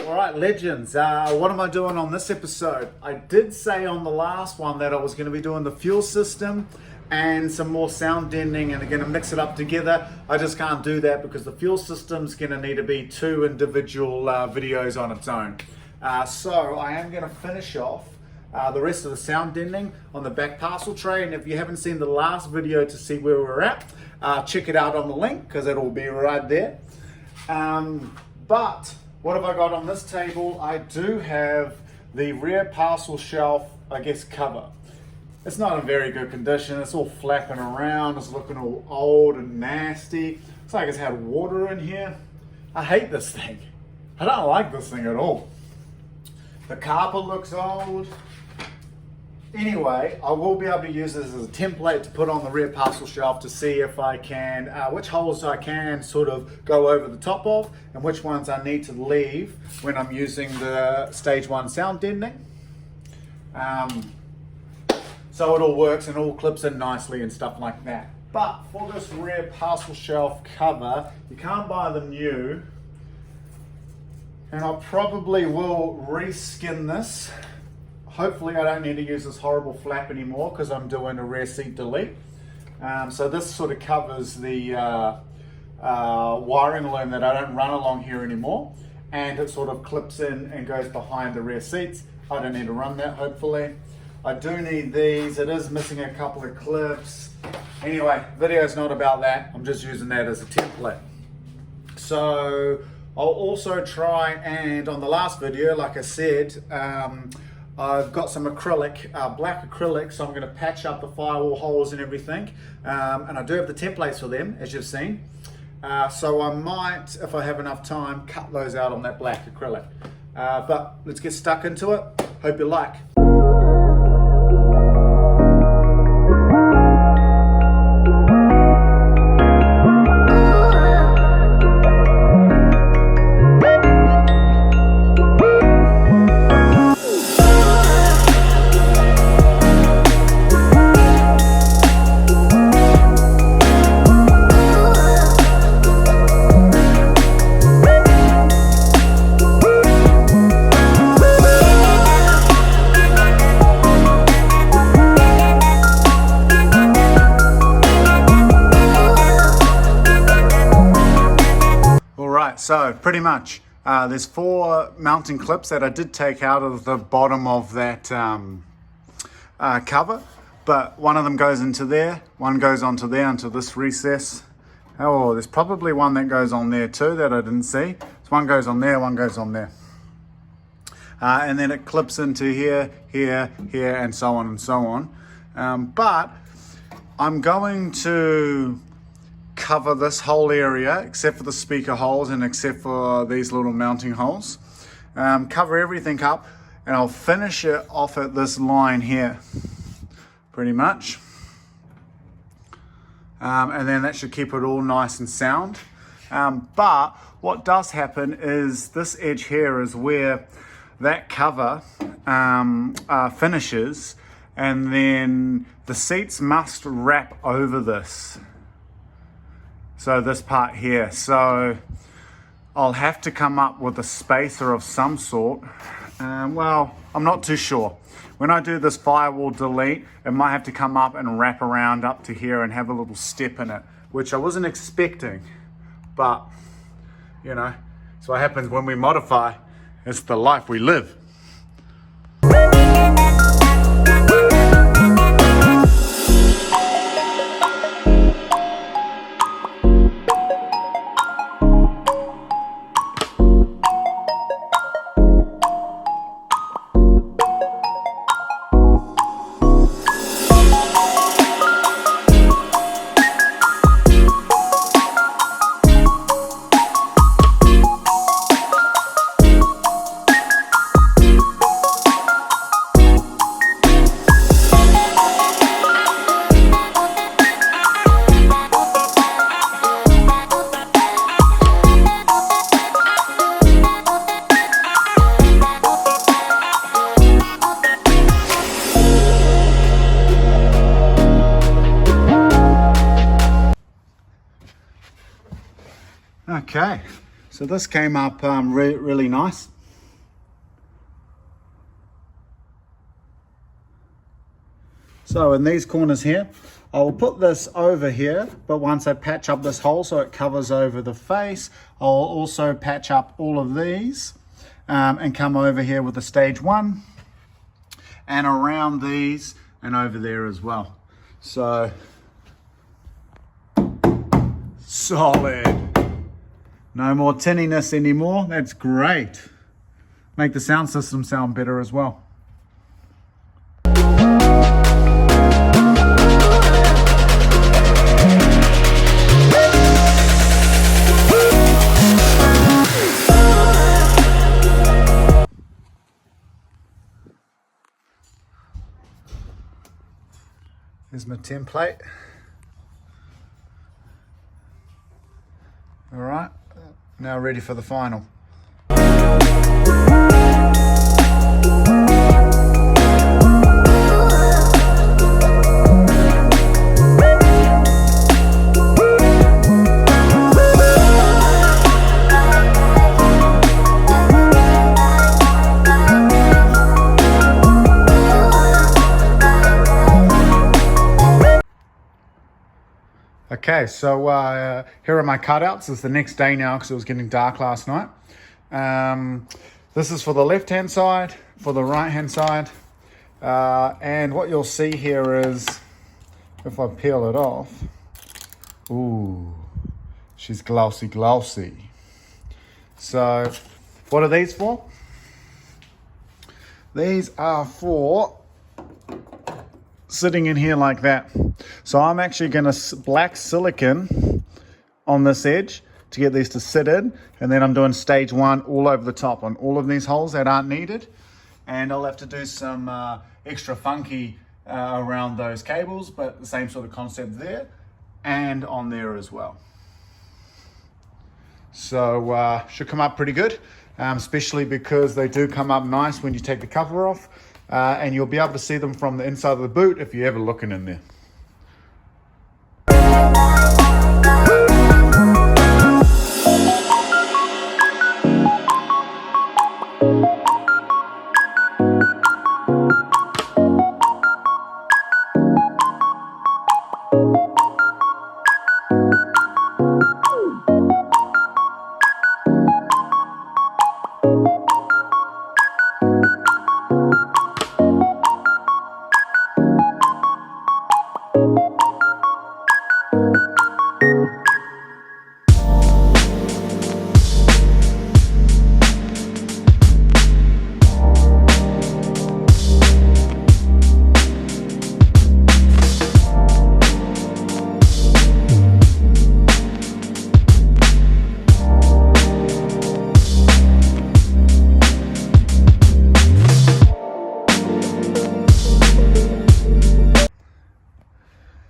All right, legends, what am I doing on this episode? I did say on the last one that I was going to be doing the fuel system and some more sound deadening and going to mix it up together. I just can't do that because the fuel system's going to need to be two individual videos on its own. So I am going to finish off the rest of the sound deadening on the back parcel tray, and if you haven't seen the last video to see where we're at, check it out on the link because it'll be right there. But what have I got on this table? I do have the rear parcel shelf, I guess, cover. It's not in very good condition. It's all flapping around. It's looking all old and nasty. It's like it's had water in here. I hate this thing. I don't like this thing at all. The carpet looks old. Anyway, I will be able to use this as a template to put on the rear parcel shelf to see if I can, which holes I can sort of go over the top of and which ones I need to leave when I'm using the stage 1 sound deadening. So it all works and all clips in nicely and stuff like that. But for this rear parcel shelf cover, you can't buy them new. And I probably will reskin this. Hopefully I don't need to use this horrible flap anymore because I'm doing a rear seat delete. So this sort of covers the wiring loom that I don't run along here anymore. And it sort of clips in and goes behind the rear seats. I don't need to run that, hopefully. I do need these. It is missing a couple of clips. Anyway, video's not about that. I'm just using that as a template. So I'll also try, and on the last video, like I said, I've got some acrylic, black acrylic, so I'm going to patch up the firewall holes and everything. And I do have the templates for them, as you've seen. So I might, if I have enough time, cut those out on that black acrylic. But let's get stuck into it. Hope you like. So pretty much, there's 4 mounting clips that I did take out of the bottom of that cover, but one of them goes into there, one goes onto there, into this recess. Oh, there's probably one that goes on there too that I didn't see. So one goes on there, one goes on there. And then it clips into here, here, here, and so on and so on. But I'm going to cover this whole area except for the speaker holes and except for these little mounting holes. Cover everything up and I'll finish it off at this line here pretty much, and then that should keep it all nice and sound. But what does happen is this edge here is where that cover finishes, and then the seats must wrap over this. So this part here, so I'll have to come up with a spacer of some sort. Well, I'm not too sure. When I do this firewall delete, it might have to come up and wrap around up to here and have a little step in it, which I wasn't expecting, but you know, it's what happens when we modify. It's the life we live. Okay, so this came up really nice. So in these corners here, I will put this over here, but once I patch up this hole so it covers over the face, I'll also patch up all of these and come over here with the stage 1 and around these and over there as well. So solid. No more tinniness anymore. That's great. Make the sound system sound better as well. Here's my template. All right, now ready for the final. Okay, so here are my cutouts. It's the next day now because it was getting dark last night. This is for the left-hand side, for the right-hand side. And what you'll see here is, if I peel it off, ooh, she's glossy, glossy. So what are these for? These are for sitting in here like that. So I'm actually going to black silicone on this edge to get these to sit in, and then I'm doing stage 1 all over the top on all of these holes that aren't needed, and I'll have to do some extra funky around those cables, but the same sort of concept there and on there as well. So should come up pretty good, especially because they do come up nice when you take the cover off. And you'll be able to see them from the inside of the boot if you're ever looking in there.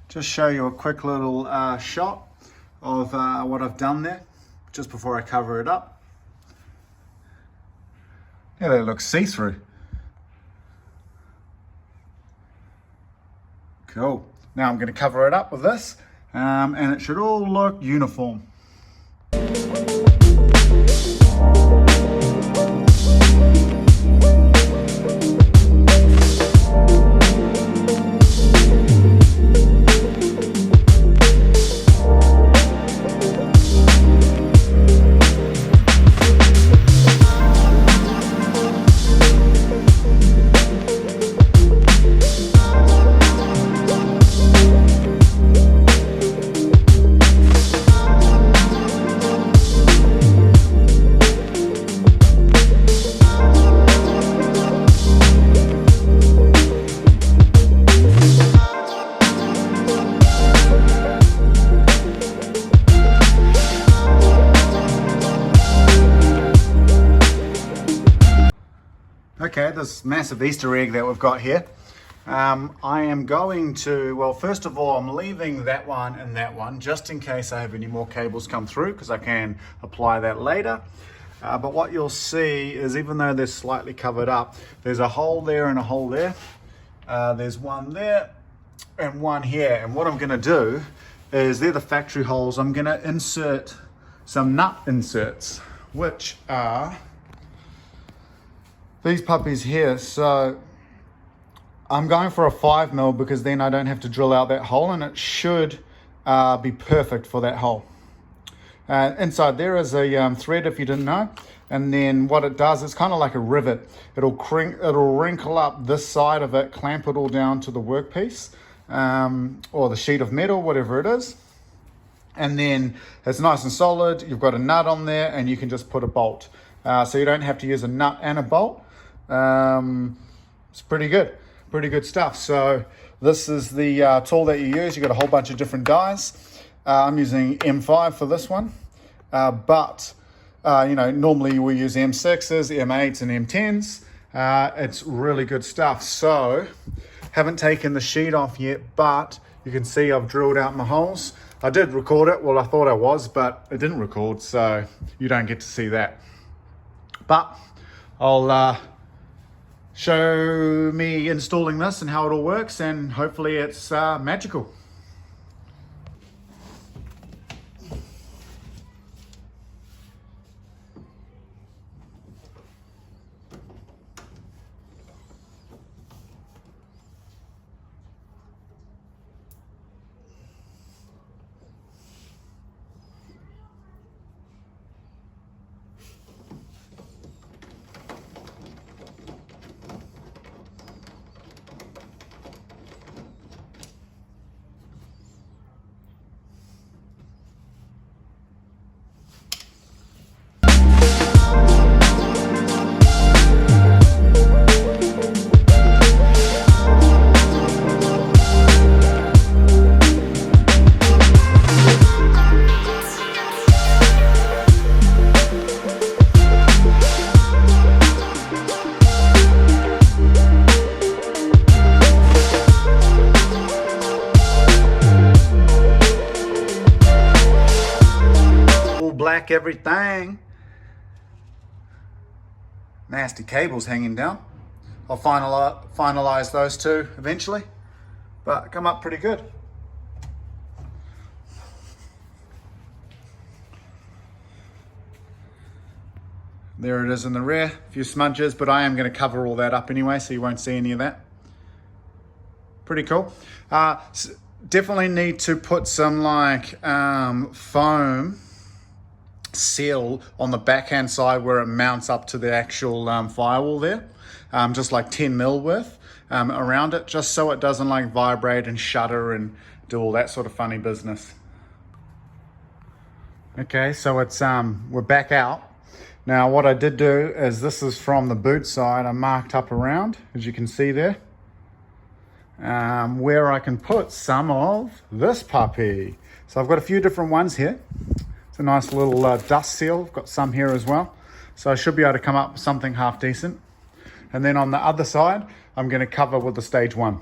Just show you a quick little shot of what I've done there just before I cover it up. Yeah, they look see-through. Cool. Now I'm going to cover it up with this and it should all look uniform. Okay, this massive Easter egg that we've got here. I am going to, well, first of all, I'm leaving that one and that one just in case I have any more cables come through, because I can apply that later. But what you'll see is, even though they're slightly covered up, there's a hole there and a hole there. There's one there and one here. And what I'm going to do is, they're the factory holes. I'm going to insert some nut inserts, which are these puppies here. So I'm going for a 5mm because then I don't have to drill out that hole, and it should be perfect for that hole. Inside there is a thread, if you didn't know, and then what it does, it's kind of like a rivet. It'll wrinkle up this side of it, clamp it all down to the workpiece, or the sheet of metal, whatever it is. And then it's nice and solid. You've got a nut on there, and you can just put a bolt. So you don't have to use a nut and a bolt. It's pretty good stuff. So this is the tool that you use. You've got a whole bunch of different dies. I'm using M5 for this one, but you know, normally we use M6s, M8s, and M10s. It's really good stuff. So haven't taken the sheet off yet, but you can see I've drilled out my holes. I did record it. Well, I thought I was, but it didn't record, so you don't get to see that. But I'll show me installing this and how it all works, and hopefully it's magical. Black everything. Nasty cables hanging down. I'll finalize those two eventually, but come up pretty good. There it is in the rear, a few smudges, but I am going to cover all that up anyway, so you won't see any of that. Pretty cool. Definitely need to put some like foam seal on the backhand side where it mounts up to the actual firewall there, just like 10mm worth around it, just so it doesn't like vibrate and shudder and do all that sort of funny business. Okay, so it's we're back out. Now what I did do is, this is from the boot side, I marked up around, as you can see there, where I can put some of this puppy. So I've got a few different ones here. It's a nice little dust seal. I've got some here as well. So I should be able to come up with something half decent. And then on the other side, I'm going to cover with the stage 1.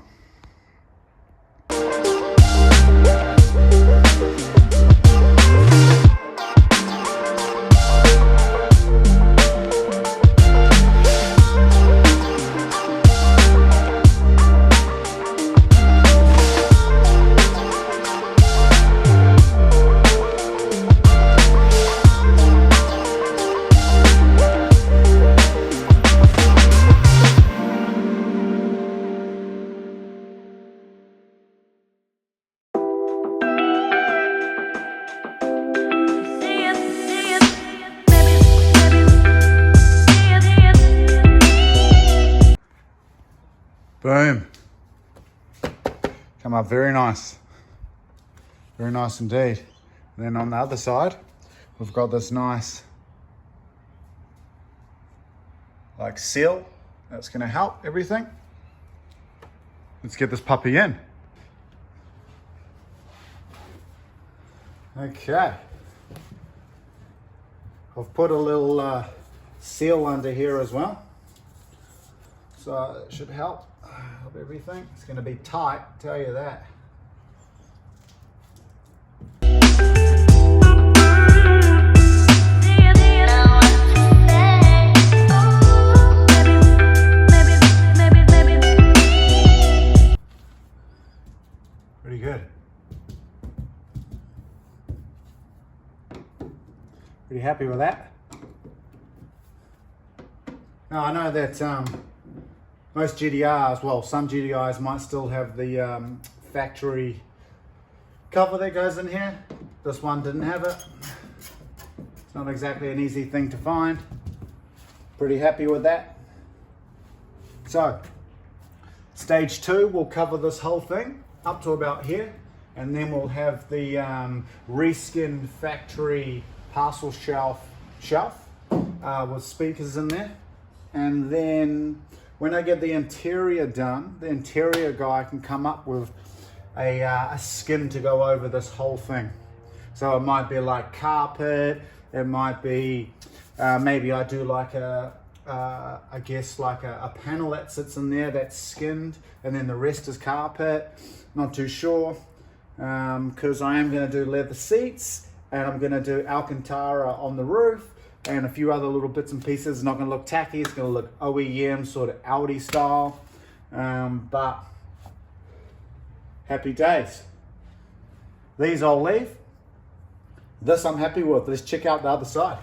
Boom. Come up very nice. Very nice indeed. And then on the other side, we've got this nice like seal that's going to help everything. Let's get this puppy in. Okay. I've put a little seal under here as well. So it should help everything. It's going to be tight, tell you that. Pretty good. Pretty happy with that. Now I know that most GTRs, well, some GTIs might still have the factory cover that goes in here. This one didn't have it. It's not exactly an easy thing to find. Pretty happy with that. So, stage 2 will cover this whole thing up to about here, and then we'll have the reskinned factory parcel shelf with speakers in there. And then when I get the interior done, the interior guy can come up with a skin to go over this whole thing. So it might be like carpet, it might be maybe I do like I guess like a panel that sits in there that's skinned, and then the rest is carpet. Not too sure, because I am going to do leather seats, and I'm going to do Alcantara on the roof, and a few other little bits and pieces. It's not going to look tacky, it's going to look OEM, sort of Audi style, but happy days. These I'll leave. This I'm happy with. Let's check out the other side.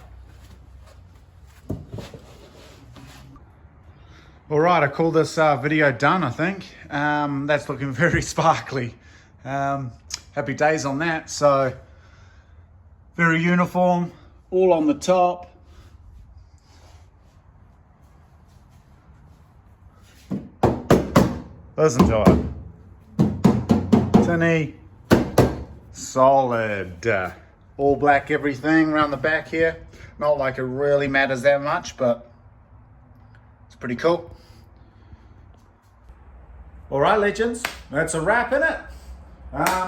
All right, I call this video done, I think. That's looking very sparkly. Happy days on that. So, very uniform, all on the top. Listen to it. Tinny, solid. All black everything around the back here. Not like it really matters that much, but it's pretty cool. All right, legends, that's a wrap, innit?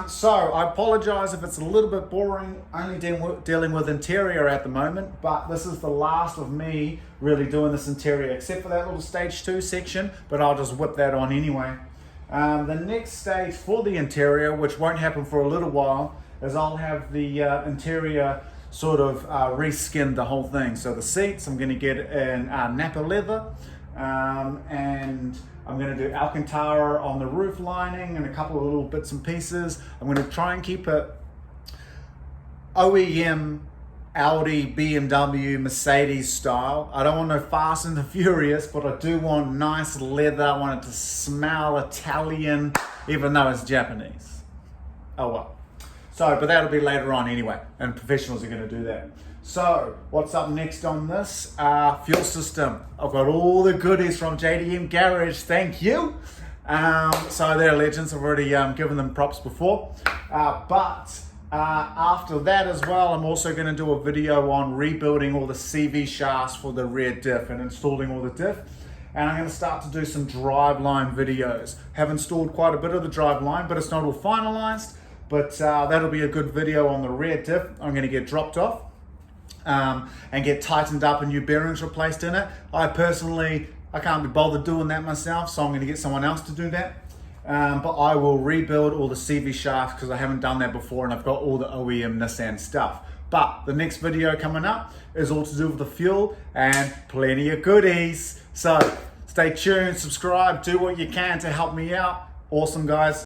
So I apologize if it's a little bit boring, only dealing with interior at the moment, but this is the last of me really doing this interior, except for that little stage 2 section, but I'll just whip that on anyway. The next stage for the interior, which won't happen for a little while, is I'll have the interior sort of reskin the whole thing. So the seats, I'm gonna get in Napa leather, and I'm going to do Alcantara on the roof lining and a couple of little bits and pieces. I'm going to try and keep it OEM, Audi, BMW, Mercedes style. I don't want no Fast and the Furious, but I do want nice leather. I want it to smell Italian, even though it's Japanese. Oh well. So, but that'll be later on anyway, and professionals are going to do that. So, what's up next on this? Fuel system. I've got all the goodies from JDM Garage, thank you. So they're legends, I've already given them props before. But after that as well, I'm also going to do a video on rebuilding all the CV shafts for the rear diff and installing all the diff. And I'm going to start to do some driveline videos. Have installed quite a bit of the driveline, but it's not all finalized. But that'll be a good video on the rear diff. I'm going to get dropped off. And get tightened up and new bearings replaced in it. I can't be bothered doing that myself, so I'm going to get someone else to do that. But I will rebuild all the CV shafts because I haven't done that before, and I've got all the OEM Nissan stuff. But the next video coming up is all to do with the fuel and plenty of goodies. So stay tuned, subscribe, do what you can to help me out. Awesome, guys.